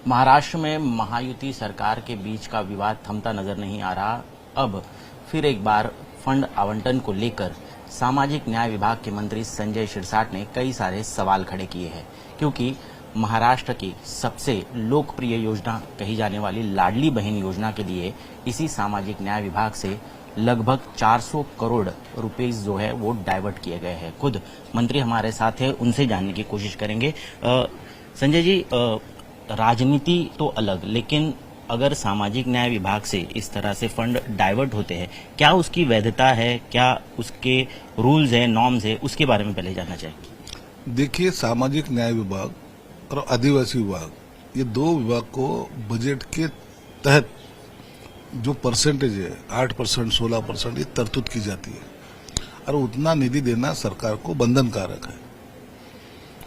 महाराष्ट्र में महायुति सरकार के बीच का विवाद थमता नजर नहीं आ रहा। अब फिर एक बार फंड आवंटन को लेकर सामाजिक न्याय विभाग के मंत्री संजय शिरसाट ने कई सारे सवाल खड़े किए हैं, क्योंकि महाराष्ट्र की सबसे लोकप्रिय योजना कही जाने वाली लाडली बहन योजना के लिए इसी सामाजिक न्याय विभाग से लगभग 400 करोड़ रुपए जो है वो डाइवर्ट किए गए हैं। खुद मंत्री हमारे साथ है, उनसे जानने की कोशिश करेंगे। संजय जी, राजनीति तो अलग, लेकिन अगर सामाजिक न्याय विभाग से इस तरह से फंड डाइवर्ट होते हैं, क्या उसकी वैधता है, क्या उसके रूल्स है, नॉर्म्स है, उसके बारे में पहले जानना चाहिए। देखिए, सामाजिक न्याय विभाग और आदिवासी विभाग, ये दो विभाग को बजट के तहत जो परसेंटेज है 8%, 16% ये तरतूद की जाती है और उतना निधि देना सरकार को बंधनकारक है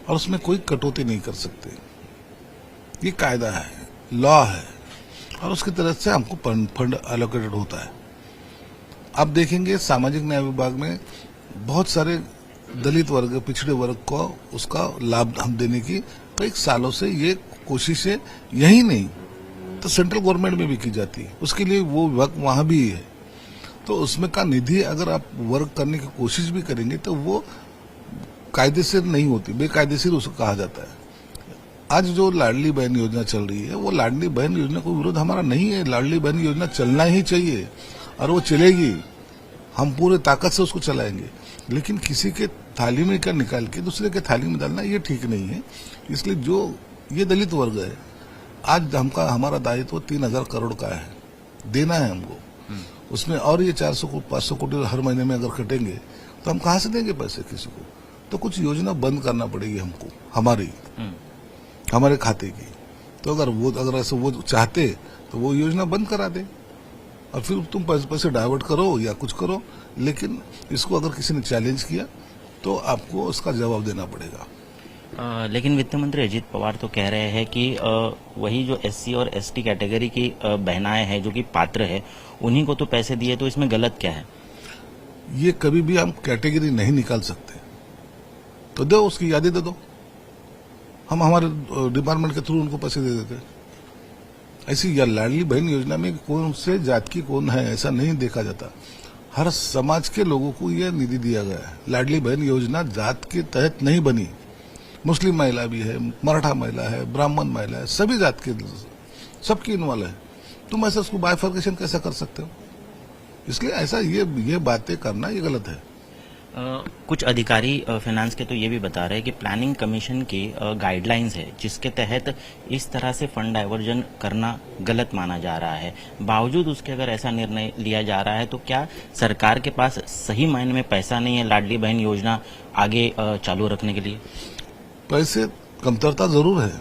और उसमें कोई कटौती नहीं कर सकते। ये कायदा है, लॉ है और उसकी तरफ से हमको फंड एलोकेटेड होता है। आप देखेंगे सामाजिक न्याय विभाग में बहुत सारे दलित वर्ग, पिछड़े वर्ग को उसका लाभ हम देने की कई सालों से ये कोशिश है। यही नहीं तो सेंट्रल गवर्नमेंट में भी की जाती है, उसके लिए वो विभाग वहां भी है। तो उसमें का निधि अगर आप वर्क करने की कोशिश भी करेंगे तो वो कायदेशीर नहीं होती, बेकायदेशीर उसको कहा जाता है। आज जो लाडली बहन योजना चल रही है, वो लाडली बहन योजना को विरोध हमारा नहीं है। लाडली बहन योजना चलना ही चाहिए और वो चलेगी, हम पूरे ताकत से उसको चलाएंगे। लेकिन किसी के थाली में का निकाल के दूसरे के थाली में डालना ये ठीक नहीं है। इसलिए जो ये दलित वर्ग है, आज हमारा दायित्व 3000 करोड़ का है, देना है हमको। उसमें और ये 400-500 कोटी हर महीने में अगर कटेंगे तो हम कहाँ से देंगे पैसे किसी को? तो कुछ योजना बंद करना पड़ेगी हमको, हमारे खाते की। तो अगर ऐसे वो चाहते तो वो योजना बंद करा दे और फिर तुम पैसे डाइवर्ट करो या कुछ करो। लेकिन इसको अगर किसी ने चैलेंज किया तो आपको उसका जवाब देना पड़ेगा। लेकिन वित्त मंत्री अजीत पवार तो कह रहे हैं कि वही जो SC और ST कैटेगरी की बहनाएं हैं जो कि पात्र है, उन्हीं को तो पैसे दिए, तो इसमें गलत क्या है? ये कभी भी हम कैटेगरी नहीं निकाल सकते, तो दो, उसकी यादी दे दो, हम हमारे डिपार्टमेंट के थ्रू उनको पैसे दे देते। ऐसी लाडली बहन योजना में कौन से जात की कौन है ऐसा नहीं देखा जाता। हर समाज के लोगों को यह निधि दिया गया है। लाडली बहन योजना जात के तहत नहीं बनी। मुस्लिम महिला भी है, मराठा महिला है, ब्राह्मण महिला है, सभी जात के सबकी इन्वॉल्व है। तुम ऐसा उसको बाइफर्केशन कैसा कर सकते हो? इसलिए ऐसा ये बातें करना ये गलत है। कुछ अधिकारी फाइनेंस के तो ये भी बता रहे हैं कि प्लानिंग कमीशन की गाइडलाइंस है जिसके तहत इस तरह से फंड डाइवर्जन करना गलत माना जा रहा है। बावजूद उसके अगर ऐसा निर्णय लिया जा रहा है तो क्या सरकार के पास सही मायने में पैसा नहीं है लाडली बहन योजना आगे चालू रखने के लिए? पैसे कमतरता जरूर है।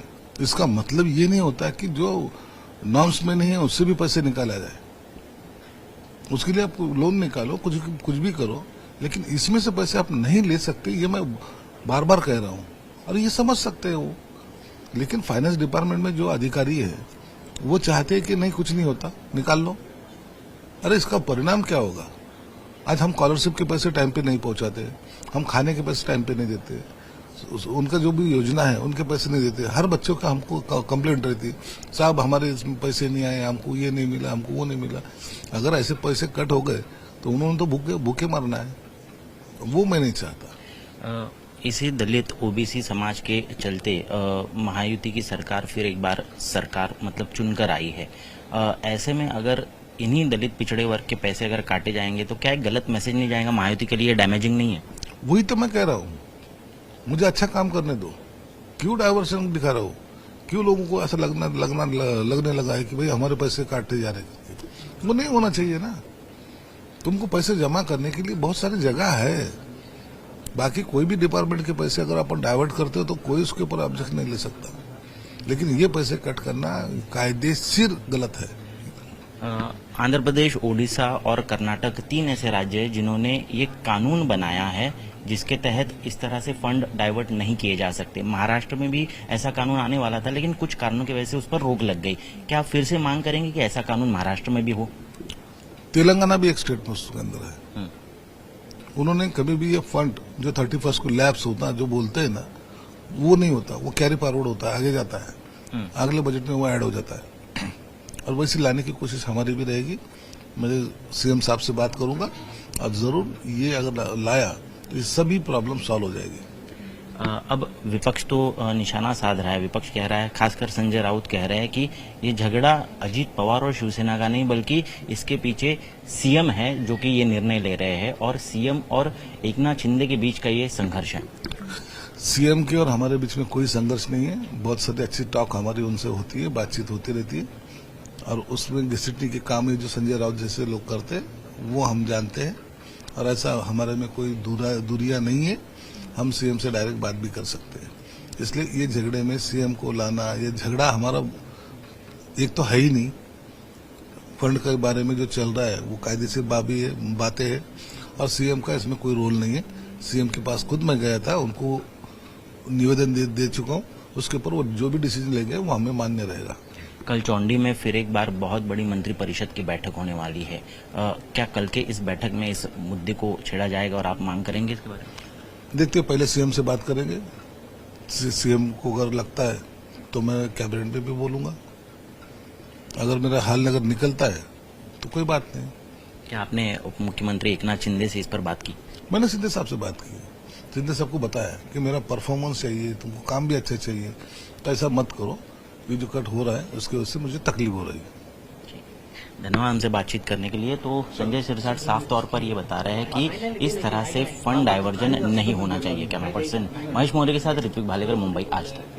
इसका मतलब ये नहीं होता कि जो नॉर्म्स में नहीं है उससे भी पैसे निकाला जाए। उसके लिए आप लोन निकालो, कुछ भी करो, लेकिन इसमें से पैसे आप नहीं ले सकते। ये मैं बार बार कह रहा हूं और ये समझ सकते हो। लेकिन फाइनेंस डिपार्टमेंट में जो अधिकारी है वो चाहते हैं कि नहीं, कुछ नहीं होता, निकाल लो। अरे इसका परिणाम क्या होगा? आज हम स्कॉलरशिप के पैसे टाइम पे नहीं पहुंचाते, हम खाने के पैसे टाइम पे नहीं देते, उनका जो भी योजना है उनके पैसे नहीं देते। हर बच्चों का हमको कंप्लेंट रहती, साहब हमारे इसमें पैसे नहीं आए, हमको ये नहीं मिला, हमको वो नहीं मिला। अगर ऐसे पैसे कट हो गए तो उन्होंने तो भूखे मरना है, वो मैं नहीं चाहता। इसी दलित OBC समाज के चलते महायुति की सरकार फिर एक बार चुनकर आई है। ऐसे में अगर इन्हीं दलित पिछड़े वर्ग के पैसे अगर काटे जाएंगे तो क्या एक गलत मैसेज नहीं जाएगा महायुति के लिए? डैमेजिंग नहीं है? वही तो मैं कह रहा हूँ, मुझे अच्छा काम करने दो। क्यों डाइवर्सन दिखा रहा हो? क्यों लोगों को ऐसा लगने लगा है कि भाई हमारे पैसे काटे जा रहे हैं? वो नहीं होना चाहिए ना। तुमको पैसे जमा करने के लिए बहुत सारी जगह है। बाकी कोई भी डिपार्टमेंट के पैसे अगर अपन डाइवर्ट करते हो तो कोई उसके ऊपर ऑब्जेक्शन नहीं ले सकता, लेकिन ये पैसे कट करना कायदेशीर गलत है। आंध्र प्रदेश, ओडिशा और कर्नाटक 3 ऐसे राज्य हैं जिन्होंने ये कानून बनाया है जिसके तहत इस तरह से फंड डाइवर्ट नहीं किए जा सकते। महाराष्ट्र में भी ऐसा कानून आने वाला था, लेकिन कुछ कारणों की वजह से उस पर रोक लग गई। क्या आप फिर से मांग करेंगे कि ऐसा कानून महाराष्ट्र में भी हो? तेलंगाना भी एक स्टेट में उसके अंदर है। उन्होंने कभी भी ये फंड जो 31 को लैप्स होता है, जो बोलते हैं ना, वो नहीं होता, वो कैरी फॉरवर्ड होता है, आगे जाता है। अगले बजट में वो ऐड हो जाता है और वैसे लाने की कोशिश हमारी भी रहेगी। मैं सीएम साहब से बात करूंगा और जरूर ये अगर लाया तो ये सभी प्रॉब्लम सॉल्व हो जाएगी। अब विपक्ष तो निशाना साध रहा है, विपक्ष कह रहा है, खासकर संजय राउत कह रहे हैं कि ये झगड़ा अजीत पवार और शिवसेना का नहीं बल्कि इसके पीछे सीएम है जो कि ये निर्णय ले रहे हैं और सीएम और एकनाथ शिंदे के बीच का ये संघर्ष है। सीएम के और हमारे बीच में कोई संघर्ष नहीं है। बहुत सारी अच्छी टॉक हमारी उनसे होती है, बातचीत होती रहती है और उसमें घसीटने के काम जो संजय राउत जैसे लोग करते हैं वो हम जानते हैं और ऐसा हमारे में कोई दूरियां नहीं है। हम सीएम से डायरेक्ट बात भी कर सकते हैं। इसलिए ये झगड़े में सीएम को लाना, ये झगड़ा हमारा एक तो है ही नहीं। फंड के बारे में जो चल रहा है वो कायदेशीर बातें हैं और सीएम का इसमें कोई रोल नहीं है। सीएम के पास खुद मैं गया था, उनको निवेदन दे चुका हूं। उसके ऊपर वो जो भी डिसीजन लेंगे वो हमें मान्य रहेगा। कल चौंडी में फिर एक बार बहुत बड़ी मंत्रिपरिषद की बैठक होने वाली है। क्या कल के इस बैठक में इस मुद्दे को छेड़ा जाएगा और आप मांग करेंगे इसके बारे में? देखते पहले सीएम से बात करेंगे। सीएम को अगर लगता है तो मैं कैबिनेट में भी बोलूंगा। अगर मेरा हाल अगर निकलता है तो कोई बात नहीं। क्या आपने उप मुख्यमंत्री एकनाथ शिंदे से इस पर बात की? मैंने शिंदे साहब से बात की। शिंदे साहब को बताया कि मेरा परफॉर्मेंस चाहिए, तुमको काम भी अच्छा चाहिए, तो ऐसा मत करो। ये जो कट हो रहा है उसकी वजह से मुझे तकलीफ हो रही है। धन्यवाद हमसे बातचीत करने के लिए। तो संजय सिरसाट साफ तौर पर ये बता रहे हैं कि इस तरह से फंड डाइवर्जन नहीं होना चाहिए। कैमरा पर्सन महेश मौर्य के साथ ऋत्विक भालेकर, मुंबई आज तक।